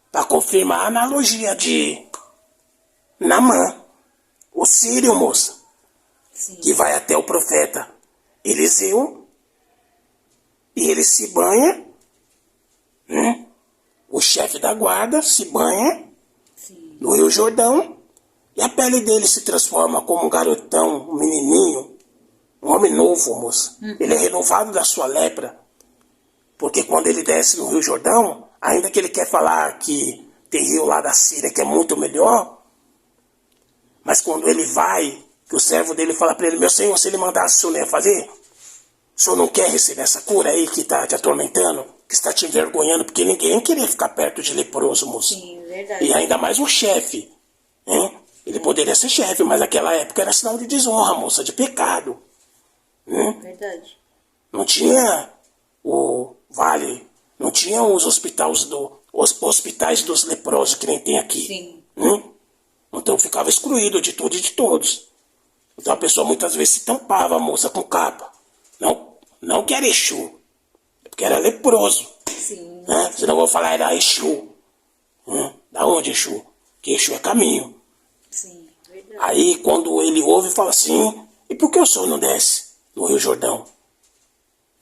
para confirmar a analogia de Naamã, o Sírio, moça, Sim. que vai até o profeta Eliseu, e ele se banha, o chefe da guarda se banha Sim. no Rio Jordão, e a pele dele se transforma como um garotão, um menininho, um homem novo, moça. Ele é renovado da sua lepra, porque quando ele desce no Rio Jordão, ainda que ele quer falar que tem rio lá da Síria que é muito melhor, mas quando ele vai, que o servo dele fala para ele, meu senhor, se ele mandasse, o senhor não ia fazer? O senhor não quer receber essa cura aí que está te atormentando, que está te envergonhando, porque ninguém queria ficar perto de leproso, moço. Sim, verdade. E ainda mais um chefe, hein? Ele poderia ser chefe, mas naquela época era sinal de desonra, moça, de pecado. Verdade. Não tinha o vale, não tinha os hospitais dos leprosos que nem tem aqui. Sim. Então ficava excluído de tudo e de todos. Então a pessoa muitas vezes se tampava, moça, com capa. Não que era Exu, é porque era leproso. Sim. Senão eu vou falar era Exu. Da onde Exu? Que Exu é caminho. Sim, verdade. Aí quando ele ouve, fala assim, e por que o senhor não desce no Rio Jordão?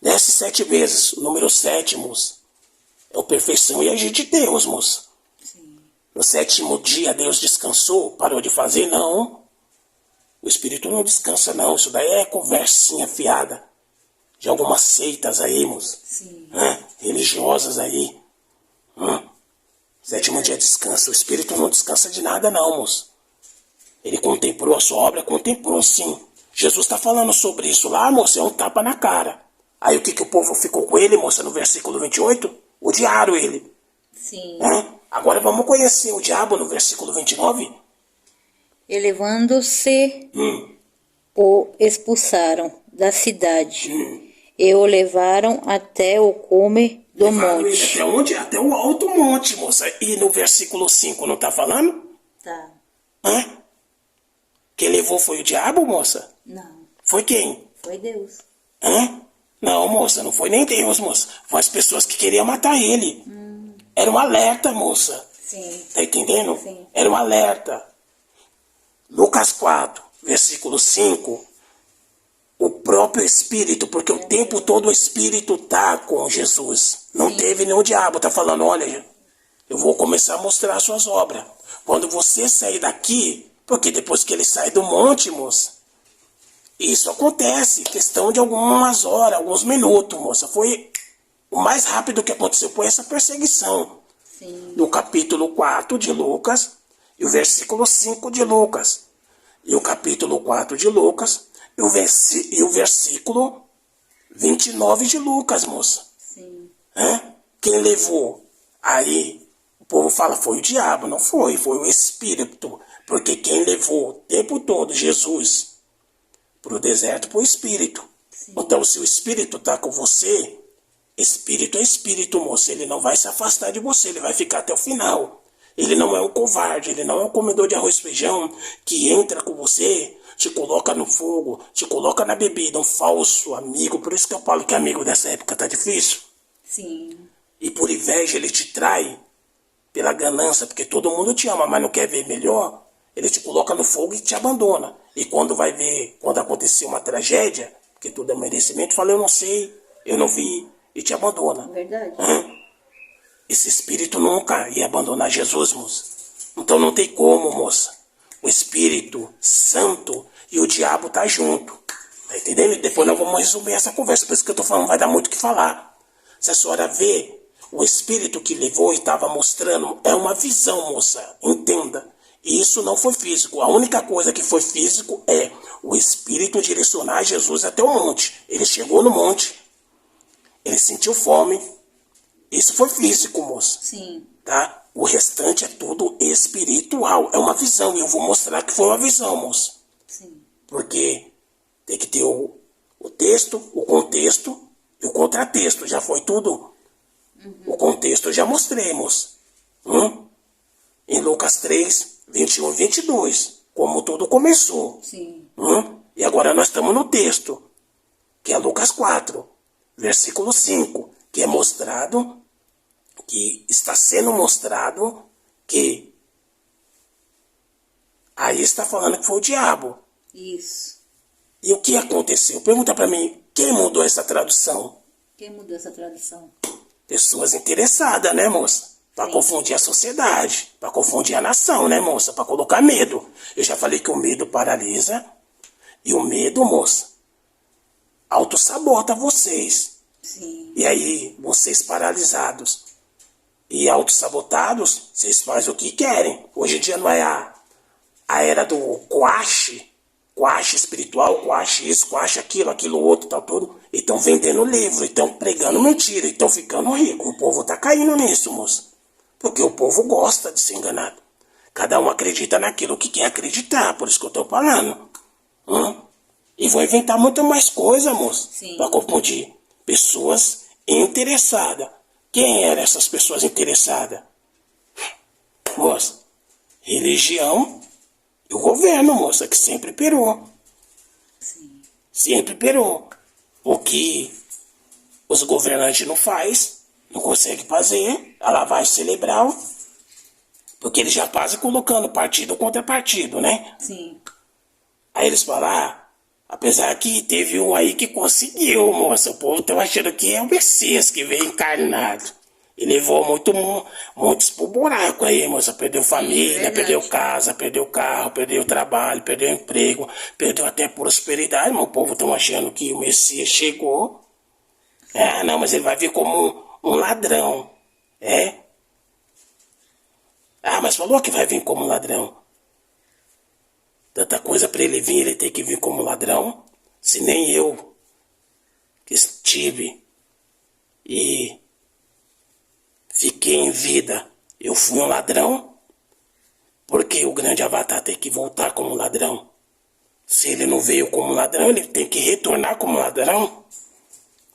Desce 7 vezes, o número 7, moça. É a perfeição e agir de Deus, moça. Sim. No 7º dia Deus descansou, parou de fazer? Não. O Espírito não descansa, não. Isso daí é conversinha fiada de algumas seitas aí, moça. Sim. Religiosas aí. 7º dia descansa. O Espírito não descansa de nada, não, moça. Ele contemplou a sua obra, contemplou sim. Jesus está falando sobre isso lá, moça, é um tapa na cara. Aí o que o povo ficou com ele, moça, no versículo 28? Odiaram ele. Sim. Agora vamos conhecer o diabo no versículo 29. Elevando-se, o expulsaram da cidade e o levaram até o cume do Levaram ele monte. até onde? Até o alto monte, moça. E no versículo 5 não está falando? Tá. Quem levou foi o diabo, moça? Não, Foi quem? foi Deus. Não, moça, não foi nem Deus, moça. Foi as pessoas que queriam matar ele. Era um alerta, moça. Sim. Tá entendendo? Sim. Era um alerta. Lucas 4, versículo 5. O próprio Espírito, porque o tempo todo o Espírito tá com Jesus. Não teve nenhum diabo. Tá falando, olha, eu vou começar a mostrar as suas obras. Quando você sair daqui, porque depois que ele sai do monte, moça, isso acontece, questão de algumas horas, alguns minutos, moça. Foi o mais rápido que aconteceu, foi essa perseguição. Sim. No capítulo 4 de Lucas e o versículo 5 de Lucas. E o capítulo 4 de Lucas e o versículo 29 de Lucas, moça. Sim. Quem levou? Aí o povo fala, foi o diabo. Não foi, foi o Espírito. Porque quem levou o tempo todo Jesus para o deserto foi o Espírito. Sim. Então se o Espírito está com você, Espírito é Espírito, moça. Ele não vai se afastar de você, ele vai ficar até o final. Ele não é um covarde, ele não é um comedor de arroz e feijão que entra com você, te coloca no fogo, te coloca na bebida, um falso amigo. Por isso que eu falo que amigo dessa época tá difícil. Sim. E por inveja ele te trai, pela ganância, porque todo mundo te ama, mas não quer ver melhor. Ele te coloca no fogo e te abandona. E quando vai ver, quando acontecer uma tragédia, porque tudo é merecimento, fala, eu não sei, eu não vi, e te abandona. Verdade. Esse espírito nunca ia abandonar Jesus, moça. Então não tem como, moça. O Espírito Santo e o diabo tá junto. Tá entendendo? E depois nós vamos resumir essa conversa. Por isso que eu tô falando, vai dar muito o que falar. Se a senhora vê, o Espírito que levou e estava mostrando, é uma visão, moça. Entenda. E isso não foi físico. A única coisa que foi físico é o Espírito direcionar Jesus até o monte. Ele chegou no monte. Ele sentiu fome. Isso foi físico, moça. Sim. Tá? O restante é tudo espiritual. É uma visão. E eu vou mostrar que foi uma visão, moça. Sim. Porque tem que ter o texto, o contexto e o contratexto. Já foi tudo. O contexto eu já mostrei, moça. Em Lucas 3, 21 e 22. Como tudo começou. Sim. E agora nós estamos no texto. Que é Lucas 4, versículo 5. Que é mostrado, que está sendo mostrado que Aí está falando que foi o diabo. Isso. E o que aconteceu? Pergunta pra mim, quem mudou essa tradução? Quem mudou essa tradução? Pessoas interessadas, né, moça? Pra Sim. confundir a sociedade, pra confundir a nação, né, moça? Pra colocar medo. Eu já falei que o medo paralisa. E o medo, moça, autossabota vocês. Sim. E aí, vocês paralisados e autossabotados, vocês fazem o que querem. Hoje em dia não é a era do coache espiritual, coache isso, coache aquilo, aquilo outro, tal, tudo. E estão vendendo livro, estão pregando mentira, e estão ficando ricos. O povo tá caindo nisso, moça. Porque o povo gosta de ser enganado. Cada um acredita naquilo que quer acreditar, por isso que eu tô falando. E vão inventar muita mais coisa, moça, para confundir. Pessoas interessadas. Quem eram essas pessoas interessadas? Moça, religião e o governo, moça, que sempre perou. Sim. Sempre perou. O que os governantes não faz, não consegue fazer, a lavagem cerebral, porque eles já fazem colocando partido contra partido, né? Sim. Aí eles falam, apesar que teve um aí que conseguiu, moça, o povo tá achando que é o Messias que veio encarnado. E levou muitos pro buraco aí, moça. Perdeu família, perdeu casa, perdeu carro, perdeu trabalho, perdeu emprego, perdeu até prosperidade. Mas o povo tá achando que o Messias chegou. Não, mas ele vai vir como um ladrão. Mas falou que vai vir como ladrão. Tanta coisa para ele vir, ele tem que vir como ladrão. Se nem eu que estive e fiquei em vida, eu fui um ladrão, porque o grande Avatar tem que voltar como ladrão. Se ele não veio como ladrão, ele tem que retornar como ladrão.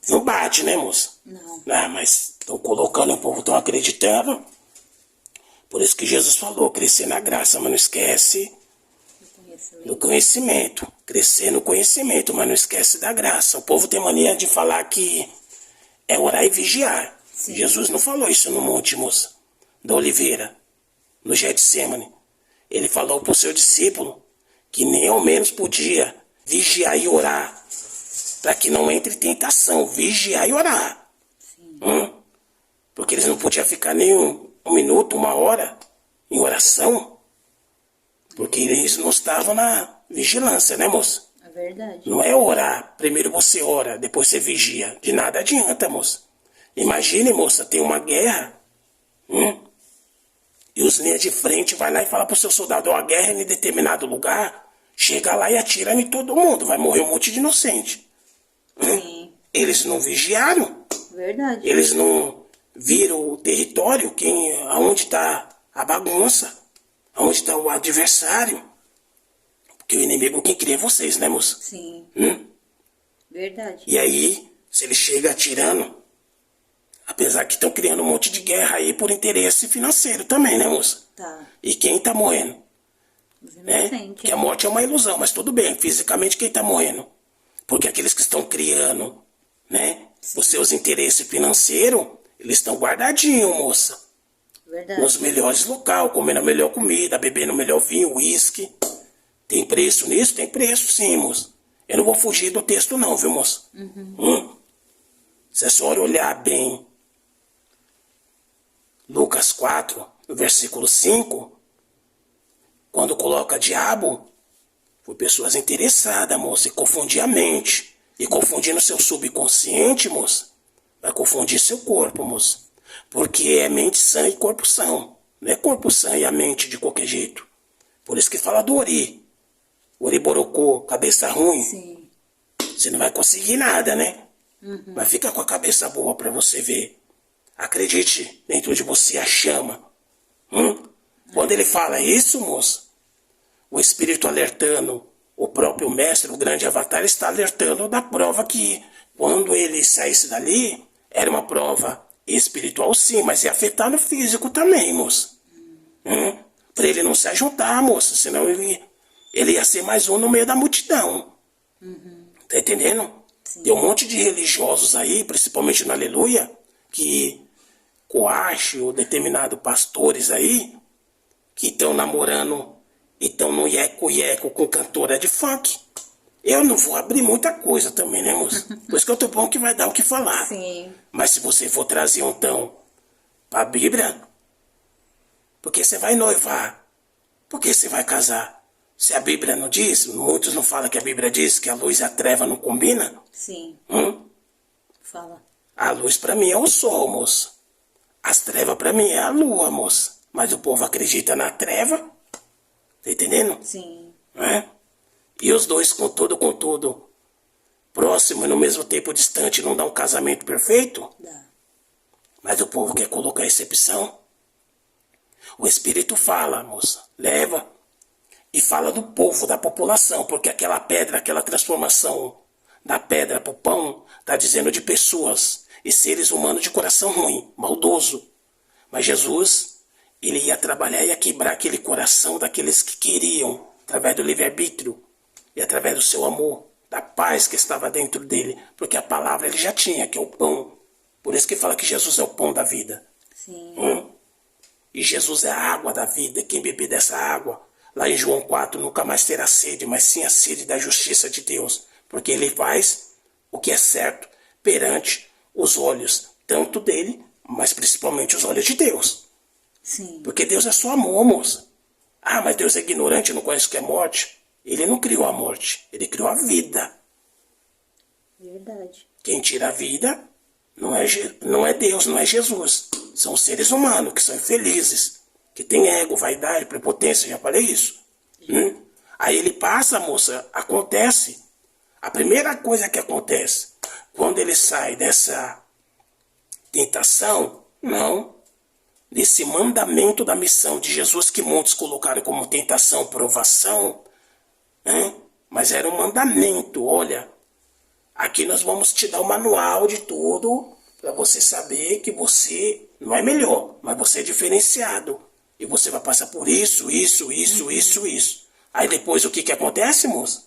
Não bate, né, moça? Não. Mas estão colocando, o povo estão acreditando. Por isso que Jesus falou, crescer na graça, mas não esquece do conhecimento. Crescer no conhecimento, mas não esquece da graça. O povo tem mania de falar que é orar e vigiar. Sim. Jesus não falou isso no monte, moça, da Oliveira, no Getsemane. Ele falou para o seu discípulo que nem ao menos podia vigiar e orar, para que não entre tentação. Vigiar e orar. Porque eles não podiam ficar nem um minuto, uma hora em oração, porque eles não estavam na vigilância, né, moça? É verdade. Não é orar, primeiro você ora, depois você vigia. De nada adianta, moça. Imagine, moça, tem uma guerra, e os linhas de frente vai lá e fala pro seu soldado, uma guerra em determinado lugar, chega lá e atira em todo mundo, vai morrer um monte de inocente. Sim. Eles não vigiaram. Verdade. Eles não viram o território, aonde está a bagunça, aonde está o adversário. Porque o inimigo quem cria é vocês, né, moça? Sim. Verdade. E aí, se ele chega atirando, apesar que estão criando um monte de guerra aí por interesse financeiro também, né, moça? Tá. E quem tá morrendo? Que a morte é uma ilusão, mas tudo bem, fisicamente quem tá morrendo? Porque aqueles que estão criando, né, os seus interesses financeiros, eles estão guardadinhos, moça. Verdade. Nos melhores locais, comendo a melhor comida, bebendo o melhor vinho, uísque. Tem preço nisso? Tem preço, sim, moça. Eu não vou fugir do texto não, viu, moça? Se a senhora olhar bem Lucas 4, no versículo 5, quando coloca diabo, foi pessoas interessadas, moça, e confundir a mente. E confundindo seu subconsciente, moça, vai confundir seu corpo, moça. Porque é mente sã e corpo são. Não é corpo sã e a mente de qualquer jeito. Por isso que fala do Ori. Ori borocô, cabeça ruim. Sim. Você não vai conseguir nada, né? Mas fica com a cabeça boa pra você ver. Acredite, dentro de você a chama. Quando ele fala isso, moça, o espírito alertando, o próprio mestre, o grande Avatar, está alertando da prova que, quando ele saísse dali, era uma prova espiritual sim, mas ia afetar no físico também, moça. Para ele não se ajuntar, moça, senão ele ia ser mais um no meio da multidão. Tá entendendo? Sim. Tem um monte de religiosos aí, principalmente no Aleluia, que coachem ou determinados pastores aí, que estão namorando Então no ieco com cantora de funk. Eu não vou abrir muita coisa também, né, moça? Por isso que eu tô bom que vai dar o que falar. Sim. Mas se você for trazer então pra Bíblia, porque você vai noivar, porque você vai casar. Se a Bíblia não diz, muitos não falam que a Bíblia diz que a luz e a treva não combinam. Sim. Fala. A luz pra mim é o sol, moça. As trevas pra mim é a lua, moça. Mas o povo acredita na treva. Tá entendendo? Sim. É? E os dois com tudo, próximo e no mesmo tempo distante, não dá um casamento perfeito? Dá. Mas o povo quer colocar exceção. O Espírito fala, moça, leva. E fala do povo, da população, porque aquela pedra, aquela transformação da pedra para o pão, está dizendo de pessoas e seres humanos de coração ruim, maldoso. Mas Jesus, ele ia trabalhar e ia quebrar aquele coração daqueles que queriam, através do livre-arbítrio e através do seu amor, da paz que estava dentro dele, porque a palavra ele já tinha, que é o pão. Por isso que fala que Jesus é o pão da vida. Sim. E Jesus é a água da vida, quem beber dessa água, lá em João 4, nunca mais terá sede, mas sim a sede da justiça de Deus, porque ele faz o que é certo perante os olhos, tanto dele, mas principalmente os olhos de Deus. Sim. Porque Deus é só amor, moça. Ah, mas Deus é ignorante, não conhece o que é morte. Ele não criou a morte, ele criou a vida. Verdade. Quem tira a vida não é Deus, não é Jesus. São seres humanos que são infelizes, que têm ego, vaidade, prepotência, já falei isso. Aí ele passa, moça, acontece. A primeira coisa que acontece, quando ele sai dessa tentação, desse mandamento da missão de Jesus, que muitos colocaram como tentação, provação, mas era um mandamento. Olha, aqui nós vamos te dar o manual de tudo, para você saber que você não é melhor, mas você é diferenciado. E você vai passar por isso. Aí depois o que acontece, moça?